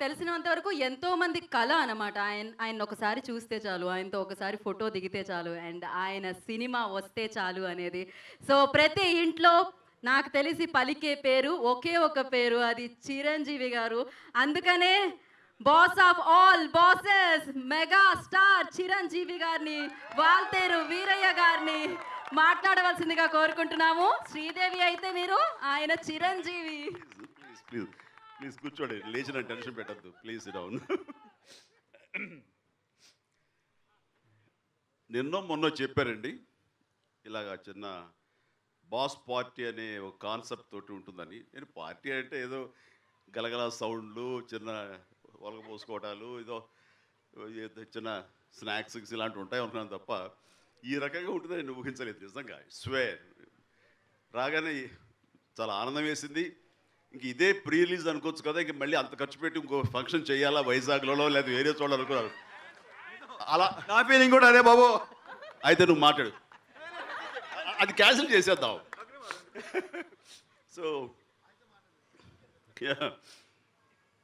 తెలిసినంత వరకు ఎంతోమంది కళ అనమాట. ఆయన ఒకసారి చూస్తే చాలు, ఆయనతో ఒకసారి ఫోటో దిగితే చాలు అండ్ ఆయన సినిమా వస్తే చాలు అనేది. సో ప్రతి ఇంట్లో నాకు తెలిసి పలికే పేరు ఒకే ఒక పేరు, అది చిరంజీవి గారు. అందుకనే boss of all bosses mega star Chiranjeevi గారిని, వాల్తేరు వీరయ్య గారిని మాట్లాడవలసిందిగా కోరుకుంటున్నాము. శ్రీదేవి అయితే మీరు, ఆయన చిరంజీవి. ప్లీజ్ ప్లీజ్ ప్లీజ్ కూర్చోండి, లేచిన టెన్షన్ పెట్టద్దు, ప్లీజ్ డౌన్. నిన్నో మొన్నో చెప్పారండి, ఇలాగా చిన్న బాస్ పార్టీ అనే ఒక కాన్సెప్ట్ తోటి ఉంటుందని. నేను పార్టీ అంటే ఏదో గలగల సౌండ్లు, చిన్న ఒలగ పోసుకోవటాలు, ఏదో చిన్న స్నాక్స్ ఇలాంటివి ఉంటాయి అనుకున్నాను తప్ప ఈ రకంగా ఉంటుందని నేను ఊహించలేదు నిజంగా. స్వేర్ రాగానే చాలా ఆనందం వేసింది. ఇంక ఇదే ప్రీ రిలీజ్ అనుకోవచ్చు కదా, ఇంక మళ్ళీ అంత ఖర్చు పెట్టి ఇంకో ఫంక్షన్ చేయాలా వైజాగ్లో లేదా వేరే చోట అనుకున్నారు. అలా నా ఫీలింగ్ కూడా అదే బాబు. అయితే నువ్వు మాట్లాడు, అది క్యాన్సిల్ చేసేద్దాం. సో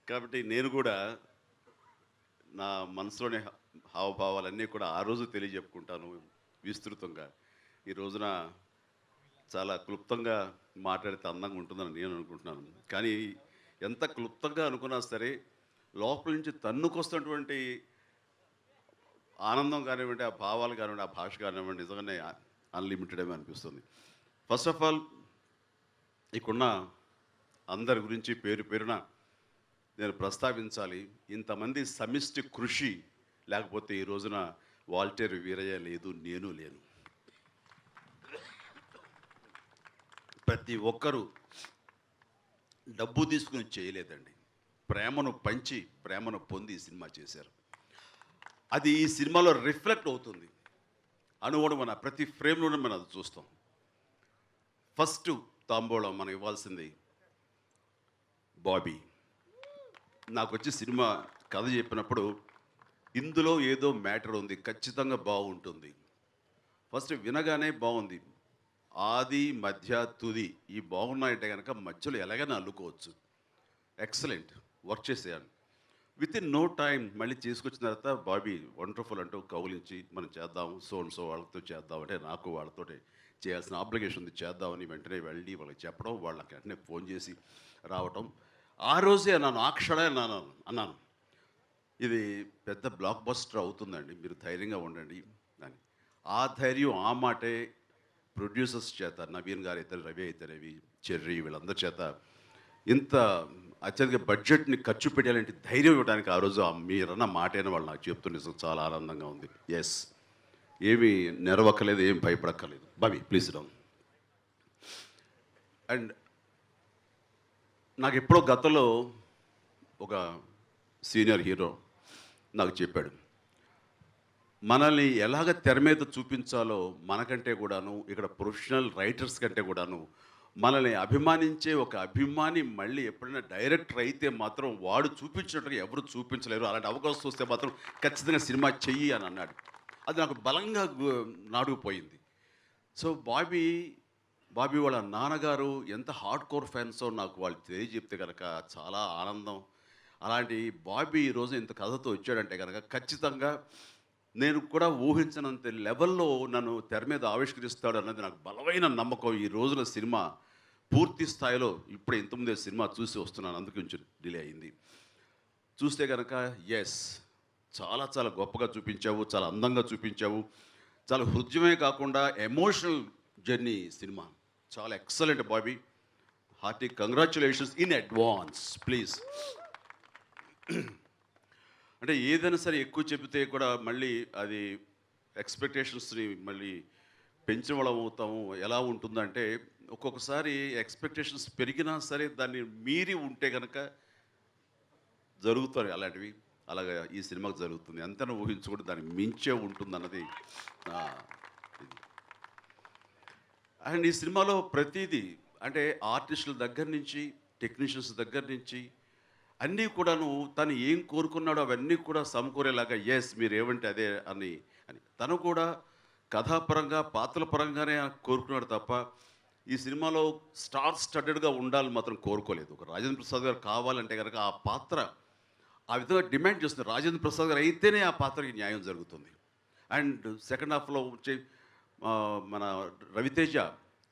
కాబట్టి నేను కూడా నా మనసులోని హావభావాలన్నీ కూడా ఆ రోజు తెలియజెప్పుకుంటాను విస్తృతంగా. ఈ రోజున చాలా క్లుప్తంగా మాట్లాడితే అందంగా ఉంటుందని నేను అనుకుంటున్నాను. కానీ ఎంత క్లుప్తంగా అనుకున్నా సరే లోపల నుంచి తన్నుకొస్తున్నటువంటి ఆనందం కానివ్వండి, ఆ భావాలు కానివ్వండి, ఆ భాష కానివ్వండి, నిజంగానే అన్లిమిటెడ్ ఏమీ అనిపిస్తుంది. ఫస్ట్ ఆఫ్ ఆల్ ఇక్కడున్న అందరి గురించి పేరు పేరున నేను ప్రస్తావించాలి. ఇంతమంది సమిష్టి కృషి లేకపోతే ఈ రోజున వాల్టేరు వీరయ్య లేదు, నేను లేను. ప్రతి ఒక్కరూ డబ్బు తీసుకుని చేయలేదండి, ప్రేమను పంచి ప్రేమను పొంది ఈ సినిమా చేశారు. అది ఈ సినిమాలో రిఫ్లెక్ట్ అవుతుంది. మన ప్రతి ఫ్రేమ్లోనే మనం అది చూస్తాం. ఫస్ట్ తాంబూలం మనం ఇవ్వాల్సింది బాబీ. నాకు వచ్చి సినిమా కథ చెప్పినప్పుడు ఇందులో ఏదో మ్యాటర్ ఉంది, ఖచ్చితంగా బాగుంటుంది. ఫస్ట్ వినగానే బాగుంది, ఆది మధ్య తుది ఈ బాగున్నాయంటే కనుక మధ్యలో ఎలాగైనా అల్లుకోవచ్చు. ఎక్సలెంట్ వర్క్ చేసేయాలి. విత్ ఇన్ నో టైం మళ్ళీ తీసుకొచ్చిన తర్వాత బాబీ వండర్ఫుల్ అంటూ కౌలించి మనం చేద్దాం, సో వాళ్ళతో చేద్దాం అంటే నాకు వాళ్ళతో చేయాల్సిన ఆబ్లిగేషన్ ఉంది, చేద్దామని వెంటనే వెళ్ళి వాళ్ళకి చెప్పడం, వాళ్ళకి వెంటనే ఫోన్ చేసి రావటం. ఆ రోజే అన్నాను, ఆ క్షణమే అన్నాను ఇది పెద్ద బ్లాక్ బస్టర్ అవుతుందండి, మీరు ధైర్యంగా ఉండండి అని. ఆ ధైర్యం ఆ మాటే ప్రొడ్యూసర్స్ చేత, నవీన్ గారు అయితే, రవి అయితే రవి, చెర్రీ, వీళ్ళందరి చేత ఇంత అత్యధిక బడ్జెట్ని ఖర్చు పెట్టాలంటే ధైర్యం ఇవ్వడానికి ఆ రోజు మీరన్న మాటైన వాళ్ళు నాకు చెప్తుండే చాలా ఆనందంగా ఉంది. ఎస్, ఏమీ నెరవక్కలేదు, ఏం భయపడక్కర్లేదు. Bobby please down. అండ్ నాకు ఎప్పుడో గతంలో ఒక సీనియర్ హీరో నాకు చెప్పాడు, మనల్ని ఎలాగ తెర మీద చూపించాలో మనకంటే కూడాను, ఇక్కడ ప్రొఫెషనల్ రైటర్స్ కంటే కూడాను మనల్ని అభిమానించే ఒక అభిమాని మళ్ళీ ఎప్పుడైనా డైరెక్టర్ అయితే మాత్రం వాడు చూపించినట్టుగా ఎవరు చూపించలేరు. అలాంటి అవకాశం వస్తే మాత్రం ఖచ్చితంగా సినిమా చెయ్యి అని అన్నాడు. అది నాకు బలంగా నాటుకుపోయింది. సో బాబీ వాళ్ళ నాన్నగారు ఎంత హార్డ్ కోర్ ఫ్యాన్సో నాకు వాళ్ళు తెలియజెప్తే కనుక చాలా ఆనందం. అలాంటి బాబీ ఈరోజు ఇంత కథతో వచ్చాడంటే కనుక ఖచ్చితంగా నేను కూడా ఊహించినంత లెవెల్లో నన్ను తెర మీద ఆవిష్కరిస్తాడు అన్నది నాకు బలమైన నమ్మకం. ఈ రోజున సినిమా పూర్తి స్థాయిలో ఇప్పుడే ఇంతకుముందే సినిమా చూసి వస్తున్నాను, అందుకు కొంచెం డిలే అయింది. చూస్తే కనుక ఎస్, చాలా చాలా గొప్పగా చూపించావు, చాలా అందంగా చూపించావు, చాలా హృదయమే కాకుండా ఎమోషనల్ జర్నీ సినిమా. చాలా excellent Bobby, hearty congratulations in advance please. అంటే ఏదైనా సరే ఎక్కువ చెబితే కూడా మళ్ళీ అది ఎక్స్పెక్టేషన్స్ని మళ్ళీ పెంచిన వాళ్ళం అవుతాము. ఎలా ఉంటుందంటే ఒక్కొక్కసారి ఎక్స్పెక్టేషన్స్ పెరిగినా సరే దాన్ని మీరి ఉంటే కనుక జరుగుతాయి అలాంటివి. అలాగా ఈ సినిమాకు జరుగుతుంది. అంతనే ఊహించుకుంటే దాన్ని మించే ఉంటుందన్నది. అండ్ ఈ సినిమాలో ప్రతిదీ అంటే ఆర్టిస్టుల దగ్గర నుంచి టెక్నీషియన్స్ దగ్గర నుంచి అన్నీ కూడాను తను ఏం కోరుకున్నాడో అవన్నీ కూడా సమకూరేలాగా ఎస్ మీరు ఏమంటే అదే అని తను కూడా కథాపరంగా పాత్రల పరంగానే కోరుకున్నాడు తప్ప ఈ సినిమాలో స్టార్ స్టడెడ్గా ఉండాలని మాత్రం కోరుకోలేదు. ఒక రాజేంద్ర ప్రసాద్ గారు కావాలంటే కనుక ఆ పాత్ర ఆ విధంగా డిమాండ్ చేస్తున్నారు. రాజేంద్ర ప్రసాద్ గారు అయితేనే ఆ పాత్రకి న్యాయం జరుగుతుంది. అండ్ సెకండ్ హాఫ్లో వచ్చే మన రవితేజ,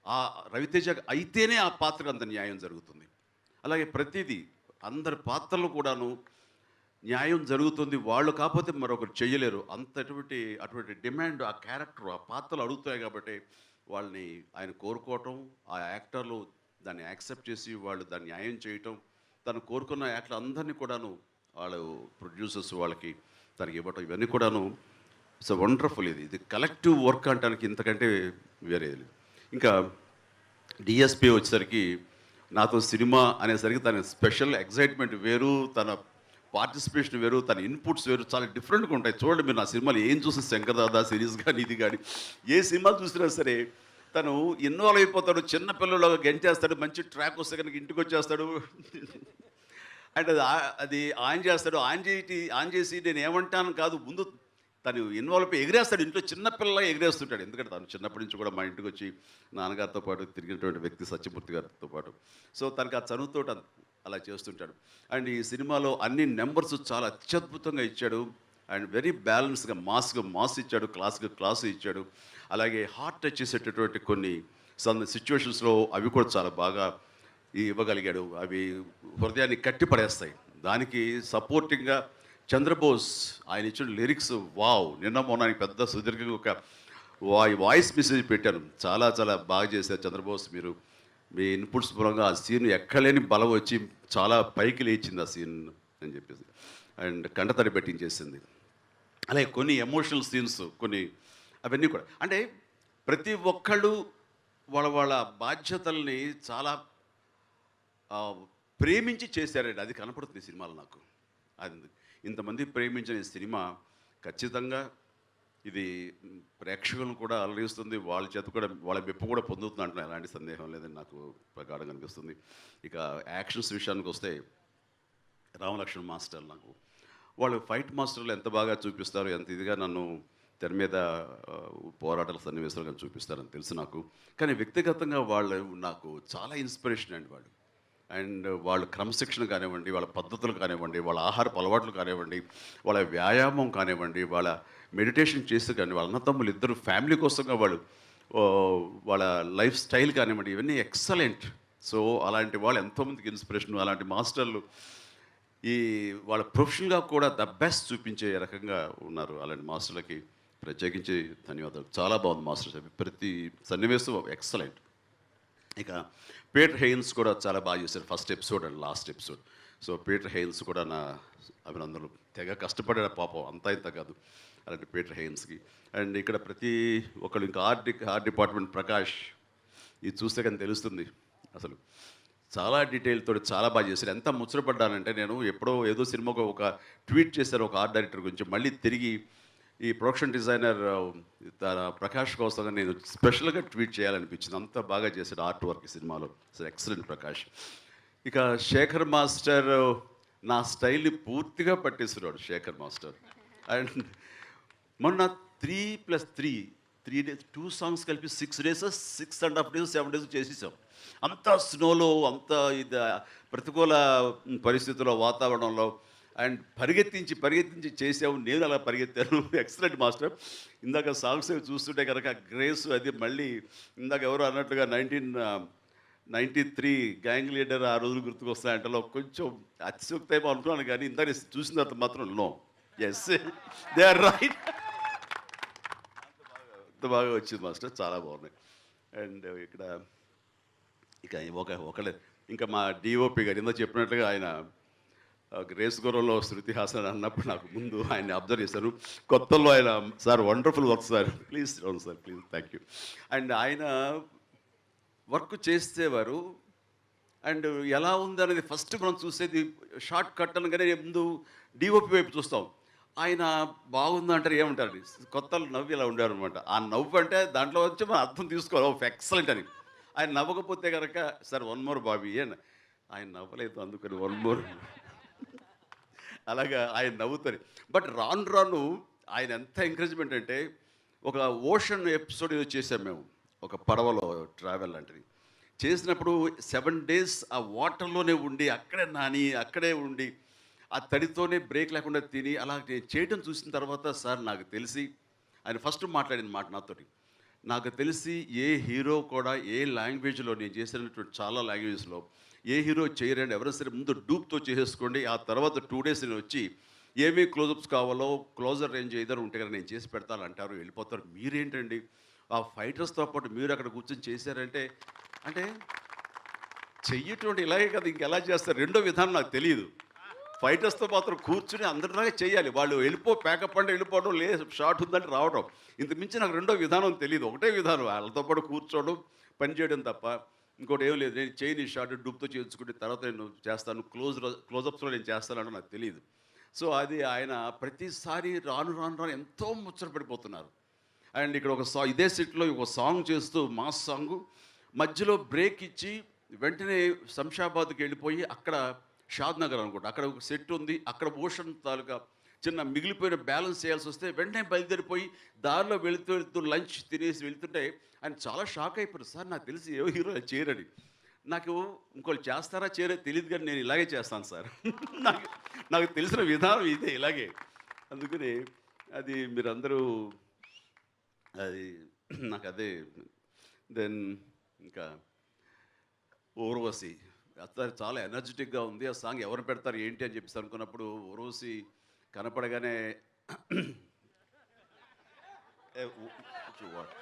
ఆ రవితేజ అయితేనే ఆ పాత్రకు అంత న్యాయం జరుగుతుంది. అలాగే ప్రతిదీ అందరి పాత్రలు కూడాను న్యాయం జరుగుతుంది. వాళ్ళు కాకపోతే మరొకరు చెయ్యలేరు. అటువంటి డిమాండ్ ఆ క్యారెక్టర్, ఆ పాత్రలు అడుగుతాయి కాబట్టి వాళ్ళని ఆయన కోరుకోవటం, ఆ యాక్టర్లు దాన్ని యాక్సెప్ట్ చేసి వాళ్ళు దాన్ని న్యాయం చేయటం, తను కోరుకున్న యాక్టర్లు అందరినీ కూడాను వాళ్ళు ప్రొడ్యూసర్స్ వాళ్ళకి తనకి ఇవ్వటం, ఇవన్నీ కూడాను ఇట్స్ వండర్ఫుల్. ఇది కలెక్టివ్ వర్క్ అంటానికి ఇంతకంటే వేరే లేదు. ఇంకా డిఎస్పి వచ్చేసరికి నాతో సినిమా అనేసరికి తన స్పెషల్ ఎగ్జైట్మెంట్ వేరు, తన పార్టిసిపేషన్ వేరు, తన ఇన్పుట్స్ వేరు, చాలా డిఫరెంట్గా ఉంటాయి. చూడండి మీరు నా సినిమాలు ఏం చూసిన శంకర్ దాదా సిరీస్ కానీ ఇది కానీ ఏ సినిమా చూసినా సరే తను ఇన్వాల్వ్ అయిపోతాడు. చిన్న పిల్లలాగా గెంటేస్తాడు, మంచి ట్రాక్ వస్తే కనుక ఇంటికి వచ్చేస్తాడు. అండ్ అది ఆన్ చేస్తాడు. ఆన్ చేసి నేను ఏమంటాను కాదు, ముందు తను ఇన్వాల్వ్ అయి ఎగిరేస్తాడు. ఇంట్లో చిన్నపిల్లలా ఎగిరేస్తుంటాడు. ఎందుకంటే తను చిన్నప్పటి నుంచి కూడా మా ఇంటికి వచ్చి నాన్నగారితో పాటు తిరిగినటువంటి వ్యక్తి సత్యమూర్తి గారితో పాటు. సో తనకు ఆ చనువుతో అలా చేస్తుంటాడు. అండ్ ఈ సినిమాలో అన్ని నెంబర్స్ చాలా అత్యద్భుతంగా ఇచ్చాడు. అండ్ వెరీ బ్యాలెన్స్గా మాస్ ఇచ్చాడు, క్లాస్ ఇచ్చాడు. అలాగే హార్ట్ టచ్ చేసేటటువంటి కొన్ని సిచ్యువేషన్స్లో అవి కూడా చాలా బాగా ఇవ్వగలిగాడు. అవి హృదయాన్ని కట్టిపడేస్తాయి. దానికి సపోర్టింగ్గా చంద్రబోస్ ఆయన ఇచ్చిన లిరిక్స్ వావ్. నిన్న మొన్న పెద్ద సుదీర్ఘంగా ఒక వాయిస్ మెసేజ్ పెట్టాను. చాలా చాలా బాగా చేశారు చంద్రబోస్. మీరు మీ ఇన్పుట్స్ మూలంగా ఆ సీన్ ఎక్కలేని బలం వచ్చి చాలా పైకి లేచింది ఆ సీన్ అని చెప్పేసి, అండ్ కంటతడి పెట్టించేసింది. అలాగే కొన్ని ఎమోషనల్ సీన్స్ కొన్ని అవన్నీ కూడా అంటే ప్రతి ఒక్కళ్ళు వాళ్ళ బాధ్యతల్ని చాలా ప్రేమించి చేశారండి. అది కనపడుతుంది ఈ సినిమాలో నాకు. అది ఇంతమంది ప్రేమించిన ఈ సినిమా ఖచ్చితంగా ఇది ప్రేక్షకులను కూడా అలరిస్తుంది. వాళ్ళ చేత కూడా వాళ్ళ మెప్పు కూడా పొందుతుంది అంటే ఎలాంటి సందేహం లేదని నాకు ప్రగాఢంగా అనిపిస్తుంది. ఇక యాక్షన్స్ విషయానికి వస్తే రామలక్ష్మణ్ మాస్టర్ నాకు వాళ్ళు ఫైట్ మాస్టర్లు ఎంత బాగా చూపిస్తారు, ఎంత ఇదిగా నన్ను తెర మీద పోరాటాల సన్నివేశాలు కానీ చూపిస్తారని తెలుసు నాకు. కానీ వ్యక్తిగతంగా వాళ్ళు నాకు చాలా ఇన్స్పిరేషన్ అండి వాళ్ళు. అండ్ వాళ్ళ క్రమశిక్షణ కానివ్వండి, వాళ్ళ పద్ధతులు కానివ్వండి, వాళ్ళ ఆహారపు అలవాట్లు కానివ్వండి, వాళ్ళ వ్యాయామం కానివ్వండి, వాళ్ళ మెడిటేషన్ చేస్తే కానీ వాళ్ళ అన్నతమ్ములు ఇద్దరు ఫ్యామిలీ కోసంగా వాళ్ళు వాళ్ళ లైఫ్ స్టైల్ కానివ్వండి, ఇవన్నీ ఎక్సలెంట్. సో అలాంటి వాళ్ళు ఎంతోమందికి ఇన్స్పిరేషన్. అలాంటి మాస్టర్లు ఈ వాళ్ళ ప్రొఫెషనల్గా కూడా ద బెస్ట్ చూపించే రకంగా ఉన్నారు. అలాంటి మాస్టర్లకి ప్రత్యేకించి ధన్యవాదాలు. చాలా బాగుంది మాస్టర్, ప్రతి సన్నివేశం ఎక్సలెంట్. ఇక పీటర్ హెయిన్స్ కూడా చాలా బాగా చేశారు first episode and last episode. So Peter Heins కూడా నా అభినందనలు. తెగ కష్టపడే పాపం, అంతా ఇంత కాదు అలాంటి పీటర్ హెయిన్స్కి. అండ్ ఇక్కడ ప్రతి ఒక్కళ్ళు ఇంకా ఆర్ట్ డిపార్ట్మెంట్ ప్రకాష్, ఇది చూస్తే కానీ తెలుస్తుంది అసలు చాలా డీటెయిల్ తోటి చాలా బాగా చేశారు. ఎంత ముచ్చటపడ్డానంటే నేను ఎప్పుడో ఏదో సినిమాకు ఒక ట్వీట్ చేశారు ఒక ఆర్ట్ డైరెక్టర్ గురించి, మళ్ళీ తిరిగి ఈ ప్రొడక్షన్ డిజైనర్ తన ప్రకాష్ కోసం నేను స్పెషల్గా ట్వీట్ చేయాలనిపించింది. అంత బాగా చేశాడు ఆర్ట్ వర్క్ ఈ సినిమాలో. ఎక్సలెంట్ ప్రకాష్. ఇక శేఖర్ మాస్టర్ నా స్టైల్ని పూర్తిగా పట్టేస్తున్నాడు శేఖర్ మాస్టర్. అండ్ మొన్న 3+3 days 2 songs కలిపి 6 days 6.5 days 7 days చేసేసాం. అంతా స్నోలో, అంతా ఇది ప్రతికూల పరిస్థితుల్లో, వాతావరణంలో అండ్ పరిగెత్తించి చేసావు. నేను అలా పరిగెత్తాను. Excellent master. ఇందాక సాంగ్స్ చూస్తుంటే కనుక గ్రేస్ అది మళ్ళీ ఇందాక ఎవరు అన్నట్లుగా 1993 గ్యాంగ్ లీడర్ ఆ రోజులు గుర్తుకొస్తాయంటలో కొంచెం అతిశక్తి ఏమో అనుకున్నాను. కానీ ఇందాక చూసిన తర్వాత మాత్రం no, yes they are right. అంత బాగా వచ్చింది మాస్టర్, చాలా బాగున్నాయి. అండ్ ఇక్కడ ఇక ఒకళ్ళే ఇంకా మా డిఓపి గారు ఇందా చెప్పినట్లుగా ఆయన రేస్ గుర్రంలో శృతి హాసన్ అన్నప్పుడు నాకు ముందు ఆయన అబ్జర్వ్ చేశాను. కొత్తలో ఆయన sir wonderful work sir, please అవును sir please thank you. And ఆయన వర్క్ చేసేవారు. అండ్ ఎలా ఉంది అనేది ఫస్ట్ మనం చూసేది షార్ట్ కట్ అనగానే ముందు డిఓపి వైపు చూస్తాం. ఆయన బాగుందంటారు ఏమంటారు, కొత్తలు నవ్వు ఇలా ఉండారు అనమాట. ఆ నవ్వు అంటే దాంట్లో వచ్చి మనం అర్థం తీసుకోవాలి ఎక్సలెంట్ అని. ఆయన నవ్వకపోతే కనుక సార్ 1 more బాబీ అని ఆయన నవ్వలేదు అందుకని 1 more అలాగా ఆయన నవ్వుతారు. బట్ రాను ఆయన ఎంత ఎంకరేజ్మెంట్ అంటే ఒక ఓషన్ ఎపిసోడ్ చేసాం మేము, ఒక పడవలో ట్రావెల్ లాంటిది చేసినప్పుడు 7 days ఆ వాటర్లోనే ఉండి అక్కడే నాని అక్కడే ఉండి ఆ తడితోనే బ్రేక్ లేకుండా తిని అలా నేను చేయటం చూసిన తర్వాత సార్ నాకు తెలిసి ఆయన ఫస్ట్ మాట్లాడిన మాట నాతోటి. నాకు తెలిసి ఏ హీరో కూడా ఏ లాంగ్వేజ్‌లో నేను చేసినటువంటి చాలా లాంగ్వేజెస్‌లో ఏ హీరో చేయరండి. ఎవరైనా సరే ముందు డూప్‌తో చేసేసుకోండి. ఆ తర్వాత 2 డేస్ నేనొచ్చి ఏమి క్లోజప్స్ కావాలో క్లోజర్ రేంజ్ ఏదైనా ఉంటే గనుక నేను చేసి పెడతాను అంటారు. వెళ్ళిపోతారు. మీరేంటండి ఆ ఫైటర్స్‌తో పాటు మీరు అక్కడ కూర్చొని చేశారంటే అంటే చెయ్యటువంటి ఇలాగే కదా ఇంకెలా చేస్తారు? రెండో విధానం నాకు తెలీదు. ఫైటర్స్‌తో మాత్రం కూర్చొని అందరిలాగే చేయాలి. వాళ్ళు ప్యాకప్ అంటే వెళ్ళిపోవడం, షాట్ ఉందంటే రావడం. ఇంతకు మించి నాకు రెండో విధానం తెలీదు. ఒకటే విధానం వాళ్ళతో పాటు కూర్చోవడం, పని చేయడం తప్ప ఇంకోటి ఏం లేదు. నేను చేయను ఈ షాట్ డూప్‌తో చేయించుకుంటే తర్వాత నేను చేస్తాను. క్లోజప్స్‌లో నేను చేస్తాననో నాకు తెలీదు. సో, అది ఆయన ప్రతిసారి రాను రాను రాను ఎంతో ముచ్చట పడిపోతున్నారు. అండ్ ఇక్కడ ఒక ఇదే సెట్‌లో ఒక సాంగ్ చేస్తూ మాస్ సాంగు మధ్యలో బ్రేక్ ఇచ్చి వెంటనే శంషాబాద్‌కి వెళ్ళిపోయి అక్కడ షాద్ నగర్ అనుకుంటా. అక్కడ ఒక సెట్ ఉంది. అక్కడ ఓషన్ తాలూకా చిన్న మిగిలిపోయిన బ్యాలెన్స్ చేయాల్సి వస్తే వెంటనే బయలుదేరిపోయి దారిలో వెళుతూ వెళుతూ లంచ్ తినేసి వెళ్తుంటే ఆయన చాలా షాక్ అయిపోయారు. సార్ నాకు తెలిసి ఏ హీరో చేయరని. నాకు ఇంకోళ్ళు చేస్తారా చేయరో తెలీదు కానీ నేను ఇలాగే చేస్తాను సార్. నాకు నాకు తెలిసిన విధానం ఇదే ఇలాగే. అందుకని అది మీరందరూ అది నాకదే దెన్ ఇంకా 'ఊర్వశి' అత్త చాలా ఎనర్జిటిక్‌గా ఉంది. ఆ సాంగ్ ఎవరు పెడతారు ఏంటి అని చెప్పేసి అనుకున్నప్పుడు 'ఊర్వశి' కనపడగానే ఏ what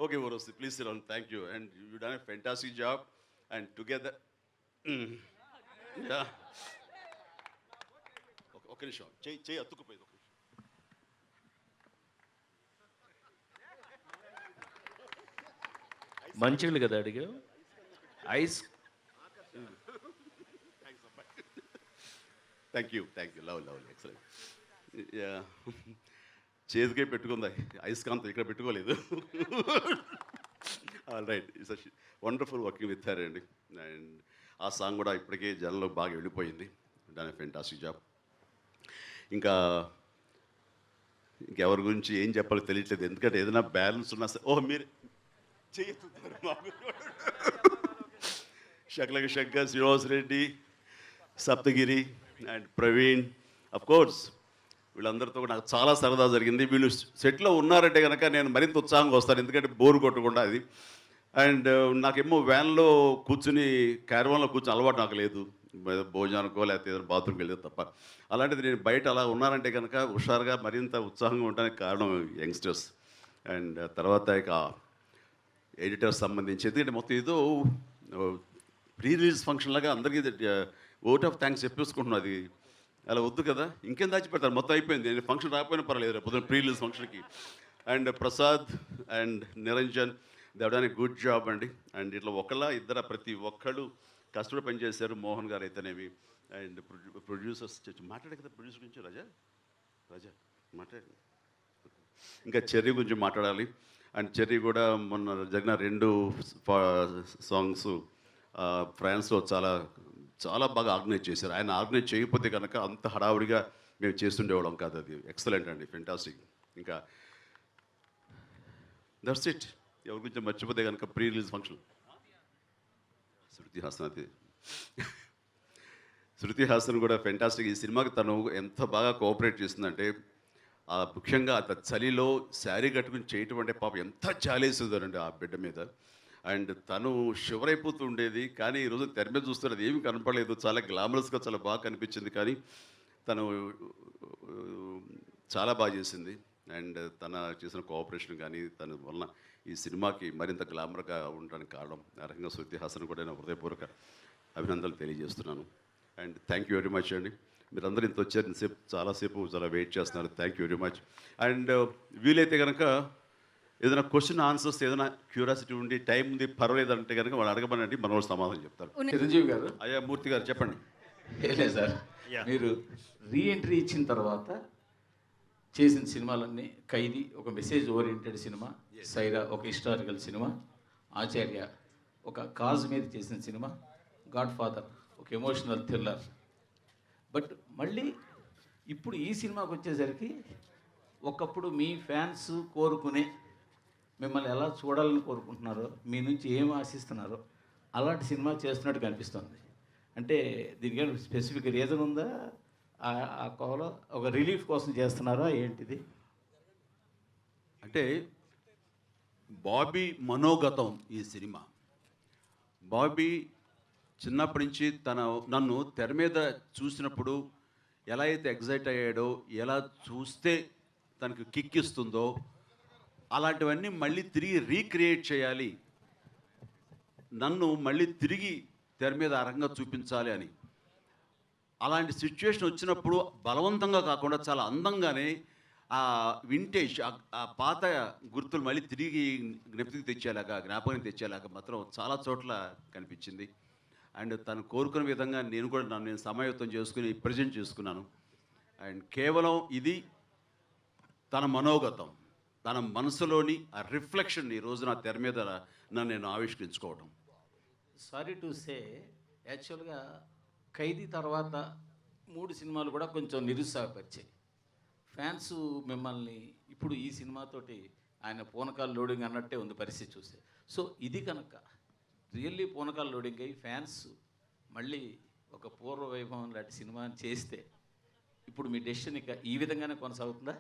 okay 'Urvashi please sit down thank you and you done a fantastic job and together yeah ఒక్క నిమిషం చెయ్యి అతుక్కుపోయింది. ఒక నిమిషం. మంచిళ్ళు కదా అడిగావు ఐస్ థ్యాంక్ యూ లవ్ ఎక్సలెంట్ చేతికే పెట్టుకుంది అయస్కాంతం ఇక్కడ పెట్టుకోలేదు. Right it's wonderful working with her అండి. అండ్ ఆ సాంగ్ కూడా ఇప్పటికే జనంలో బాగా వెళ్ళిపోయింది. Done fantastic job. ఇంకెవరి గురించి ఏం చెప్పాలో తెలియట్లేదు. ఎందుకంటే ఏదైనా బ్యాలెన్స్ ఉన్నా సరే మీరు చేయతున్నారు మాకు. Shakalaka Shankar, Srinivas Reddy, Saptagiri and Praveen of course వీళ్ళందరితో కూడా నాకు చాలా సరదా జరిగింది. వీళ్ళు సెట్లో ఉన్నారంటే కనుక నేను మరింత ఉత్సాహంగా వస్తాను. ఎందుకంటే బోరు కొట్టకుండా అది. అండ్ నాకేమో వ్యాన్లో కూర్చుని క్యారవాన్లో కూర్చుని అలవాటు నాకు లేదు. భోజనానికో లేకపోతే ఏదైనా బాత్రూమ్కి వెళ్ళేది తప్ప. అలాంటిది నేను బయట అలా ఉన్నానంటే కనుక హుషారుగా మరింత ఉత్సాహంగా ఉండడానికి కారణం యంగ్స్టర్స్. అండ్ తర్వాత ఇక ఎడిటర్స్ సంబంధించి ఎందుకంటే మొత్తం ఏదో ప్రీ రిలీజ్ ఫంక్షన్ లాగా అందరికీ ఓట్ ఆఫ్ థ్యాంక్స్ చెప్పేసుకుంటున్నాను. అది అలా వద్దు కదా, ఇంకేం దాచిపెడతారు, మొత్తం అయిపోయింది. నేను ఫంక్షన్ రాకపోయినా పర్లేదు రేపు పొద్దున్న ప్రీ రిలీజ్ ఫంక్షన్కి. అండ్ ప్రసాద్ అండ్ నిరంజన్ దేవడానికి గుడ్ జాబ్ అండి. అండ్ ఇట్లా ఇద్దరు ప్రతి ఒక్కళ్ళు కష్టపడి పనిచేశారు. మోహన్ గారు అయితేనేవి అండ్ ప్రొడ్యూసర్స్ మాట్లాడే కదా ప్రొడ్యూసర్ గురించి రాజా మాట్లాడండి. ఇంకా చెర్రీ గురించి మాట్లాడాలి. అండ్ చెర్రీ కూడా మొన్న జరిగిన 2 సాంగ్స్ ఫ్రాన్స్లో చాలా చాలా బాగా ఆర్గనైజ్ చేశారు. ఆయన ఆర్గనైజ్ చేయకపోతే కనుక అంత హడావుడిగా మేము చేస్తుండేవాళ్ళం కాదు. అది ఎక్సలెంట్ అండి, ఫెంటాస్టిక్. ఇంకా దట్స్ ఇట్. ఎవరి గురించి మర్చిపోతే కనుక pre release function Shruti Haasan కూడా ఫెంటాస్టిక్. ఈ సినిమాకి తను ఎంత బాగా కోఆపరేట్ చేస్తుందంటే ముఖ్యంగా అంత చలిలో శారీ కట్టుకుని చేయటం అంటే పాపం ఎంత చాలేస్తుందనండి ఆ బిడ్డ మీద. అండ్ తను షివర్ అయిపోతూ ఉండేది. కానీ ఈరోజు తెర మీద చూస్తున్నది అది ఏమీ కనపడలేదు. చాలా గ్లామరస్గా చాలా బాగా కనిపించింది. కానీ తను చాలా బాగా చేసింది. అండ్ తన చేసిన కోఆపరేషన్ కానీ తన వలన ఈ సినిమాకి మరింత గ్లామర్గా ఉండడానికి కారణం ఆ రకంగా శృతి హాసన్ కూడా నేను హృదయపూర్వక అభినందనలు తెలియజేస్తున్నాను. And thank you very much అండి. మీరందరూ ఇంత వచ్చారు, ఇంతసేపు చాలాసేపు చాలా వెయిట్ చేస్తున్నారు. Thank you very much. And వీలైతే కనుక ఏదైనా క్వశ్చన్ ఆన్సర్స్ ఏదైనా క్యూరియాసిటీ ఉండి టైం ఉంది పర్వాలేదు అంటే కనుక వాళ్ళు అడగమనండి, మన వాళ్ళు సమాధానం చెప్తారు. చిరంజీవి గారు, అయ్యా మూర్తి గారు చెప్పండి. లేదు సార్, మీరు రీఎంట్రీ ఇచ్చిన తర్వాత చేసిన సినిమాలన్నీ ఖైదీ ఒక మెసేజ్ ఓరియంటెడ్ సినిమా, సైరా ఒక హిస్టారికల్ సినిమా, ఆచార్య ఒక కాజ్ మీద చేసిన సినిమా, గాడ్ ఫాదర్ ఒక ఎమోషనల్ థ్రిల్లర్. బట్ మళ్ళీ ఇప్పుడు ఈ సినిమాకి వచ్చేసరికి ఒకప్పుడు మీ ఫ్యాన్స్ కోరుకునే మిమ్మల్ని ఎలా చూడాలని కోరుకుంటున్నారో, మీ నుంచి ఏం ఆశిస్తున్నారో అలాంటి సినిమా చేస్తున్నట్టు కనిపిస్తుంది. అంటే దీనికి స్పెసిఫిక్ రీజన్ ఉందా? ఆ కోలో ఒక రిలీఫ్ కోసం చేస్తున్నారా ఏంటిది? అంటే బాబీ మనోగతం ఈ సినిమా. బాబీ చిన్నప్పటి నుంచి నన్ను తెర మీద చూసినప్పుడు ఎలా అయితే ఎగ్జైట్ అయ్యాడో, ఎలా చూస్తే తనకు కిక్ ఇస్తుందో అలాంటివన్నీ మళ్ళీ తిరిగి రీక్రియేట్ చేయాలి, నన్ను మళ్ళీ తిరిగి తెర మీద ఆ రకంగా చూపించాలి అని. అలాంటి సిచ్యువేషన్ వచ్చినప్పుడు బలవంతంగా కాకుండా చాలా అందంగానే ఆ వింటేజ్, ఆ పాత గుర్తులు మళ్ళీ తిరిగి జ్ఞాపకం తెచ్చేలాగా మాత్రం చాలా చోట్ల కనిపించింది. అండ్ తను కోరుకున్న విధంగా నేను కూడా నన్ను సమాయత్తం చేసుకుని ప్రజెంట్ చేసుకున్నాను. అండ్ కేవలం ఇది తన మనోగతం, తన మనసులోని ఆ రిఫ్లెక్షన్ ఈ రోజు నా తెర మీద నన్ను నేను ఆవిష్కరించుకోవడం. సారీ టు సే, యాక్చువల్గా ఖైదీ తర్వాత 3 సినిమాలు కూడా కొంచెం నిరుత్సాహపరిచాయి. ఫ్యాన్స్ మిమ్మల్ని ఇప్పుడు ఈ సినిమాతోటి ఆయన పూనకాలు లోడింగ్ అన్నట్టే ఉంది పరిస్థితి చూస్తే. సో ఇది కనుక రియల్లీ పూనకాలు లోడింగ్ అయ్యి ఫ్యాన్స్ మళ్ళీ ఒక పూర్వ వైభవం లాంటి సినిమాని చేస్తే ఇప్పుడు మీ డెసిషన్ ఇక ఈ విధంగానే కొనసాగుతుందా,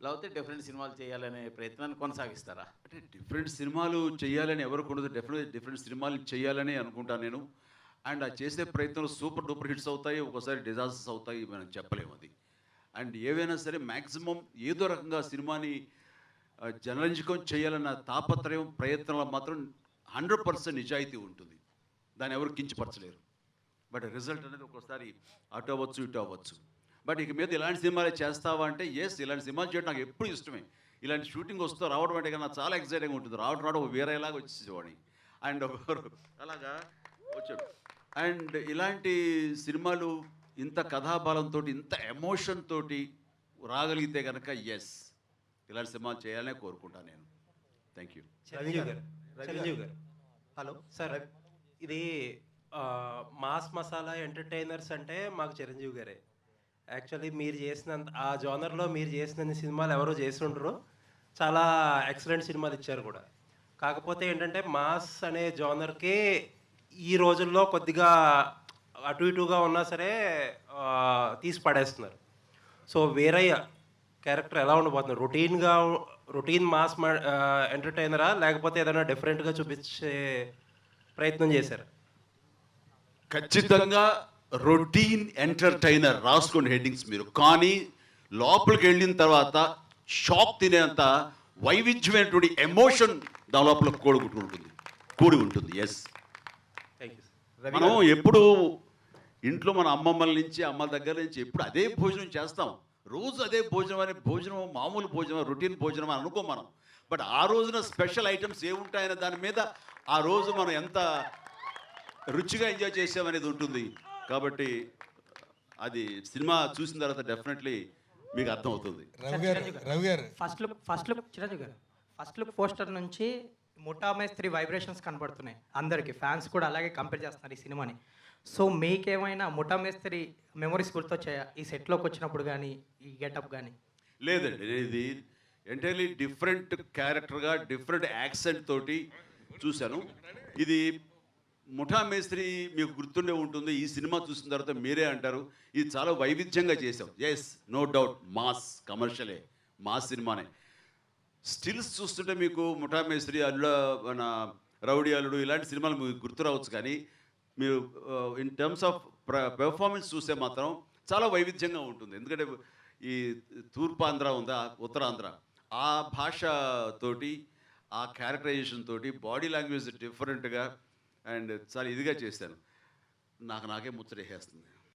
లేకపోతే డిఫరెంట్ సినిమాలు చేయాలనే ప్రయత్నాన్ని కొనసాగిస్తారా? అంటే డిఫరెంట్ సినిమాలు చేయాలని ఎవరికి ఉండదు, డిఫరెంట్ సినిమాలు చేయాలని అనుకుంటాను నేను. అండ్ ఆ చేసే ప్రయత్నంలో సూపర్ డూపర్ హిట్స్ అవుతాయి, ఒక్కోసారి డిజాస్టర్స్ అవుతాయి, మనం చెప్పలేము అది. అండ్ ఏవైనా సరే మ్యాక్సిమం ఏదో రకంగా సినిమాని జనరంజకం చేయాలన్న తాపత్రయం, ప్రయత్నంలో మాత్రం 100% నిజాయితీ ఉంటుంది. దాన్ని ఎవరు కించపరచలేరు. బట్ రిజల్ట్ అనేది ఒక్కోసారి అటు అవ్వచ్చు, ఇటు అవ్వచ్చు. బట్ ఇక మీద ఇలాంటి సినిమాలే చేస్తావా అంటే ఎస్, ఇలాంటి సినిమాలు చేయడం నాకు ఎప్పుడు ఇష్టమే. ఇలాంటి షూటింగ్ వస్తూ రావడం అంటే నాకు చాలా ఎక్సైటింగ్గా ఉంటుంది. రావడం వేరేలాగా వచ్చేసేవాడిని. అండ్ ఒకరు అలాగా వచ్చాడు. అండ్ ఇలాంటి సినిమాలు ఇంత కథాబలంతో, ఇంత ఎమోషన్ తోటి రాగలిగితే కనుక ఎస్, ఇలాంటి సినిమాలు చేయాలనే కోరుకుంటాను నేను. Thank you. Chiranjeevi garu hello sir, ఇది మాస్ మసాలా ఎంటర్టైనర్స్ అంటే మాకు చిరంజీవి గారే. యాక్చువల్లీ మీరు చేసినంత ఆ జోనర్లో మీరు చేసిన సినిమాలు ఎవరో చేసి ఉండరు. చాలా ఎక్సలెంట్ సినిమాలు ఇచ్చారు కూడా. కాకపోతే ఏంటంటే మాస్ అనే జోనర్కి ఈ రోజుల్లో కొద్దిగా అటు ఇటుగా ఉన్నా సరే తీసి పడేస్తున్నారు. సో వీరయ్య క్యారెక్టర్ ఎలా ఉండబోతున్నారు? రొటీన్ మాస్ ఎంటర్టైనరా, లేకపోతే ఏదైనా డిఫరెంట్గా చూపించే ప్రయత్నం చేశారు? ఖచ్చితంగా రొటీన్ ఎంటర్టైనర్ రాసుకోండి హెడ్డింగ్స్ మీరు. కానీ లోపలికి వెళ్ళిన తర్వాత షాక్ తినేంత వైవిధ్యమైనటువంటి ఎమోషన్ దాని లోపల కూడి ఉంటుంది. ఎస్, మనం ఎప్పుడు ఇంట్లో మన అమ్మమ్మల నుంచి, అమ్మల దగ్గర నుంచి ఎప్పుడు అదే భోజనం చేస్తాం. రోజు అదే భోజనం అనే భోజనం మామూలు భోజనం, రొటీన్ భోజనం అని అనుకోం మనం. బట్ ఆ రోజున స్పెషల్ ఐటమ్స్ ఏముంటాయనే దాని మీద ఆ రోజు మనం ఎంత రుచిగా ఎంజాయ్ చేసామనేది ఉంటుంది. కాబట్టి అది సినిమా చూసిన తర్వాత డెఫినెట్లీ మీకు అర్థమవుతుంది. రవి గారు ఫస్ట్ లుక్ చిరంజీవి గారు ఫస్ట్ లుక్ పోస్టర్ నుంచి ముఠా మేస్త్రి వైబ్రేషన్స్ కనబడుతున్నాయి అందరికి. ఫ్యాన్స్ కూడా అలాగే కంపేర్ చేస్తున్నారు ఈ సినిమాని. సో మీకేమైనా ముఠా మేస్త్రి మెమరీస్ గుర్తొచ్చాయా ఈ సెట్లోకి వచ్చినప్పుడు కానీ, ఈ గెటప్ కానీ? లేదండి, నేను ఇది ఎంటైర్లీ డిఫరెంట్ క్యారెక్టర్గా, డిఫరెంట్ యాక్సెంట్ తోటి చూశాను. ఇది ముఠా మేస్త్రి మీకు గుర్తుండే ఉంటుంది. ఈ సినిమా చూసిన తర్వాత మీరే అంటారు ఇది చాలా వైవిధ్యంగా చేసాం. ఎస్, నో డౌట్, మాస్ కమర్షియలే, మాస్ సినిమానే. స్టిల్స్ చూస్తుంటే మీకు ముఠా మేస్త్రి, మన రౌడీ అల్లుడు ఇలాంటి సినిమాలు మీకు గుర్తు రావచ్చు. కానీ మీరు ఇన్ టర్మ్స్ ఆఫ్ పెర్ఫార్మెన్స్ చూస్తే మాత్రం చాలా వైవిధ్యంగా ఉంటుంది. ఎందుకంటే ఈ తూర్పాంధ్ర ఉందా, ఉత్తరాంధ్ర, ఆ భాష తోటి, ఆ క్యారెక్టరైజేషన్ తోటి, బాడీ లాంగ్వేజ్ డిఫరెంట్గా అండ్ చాలా ఇదిగా చేశాను. నాకే ముచ్చటేసేస్తుంది.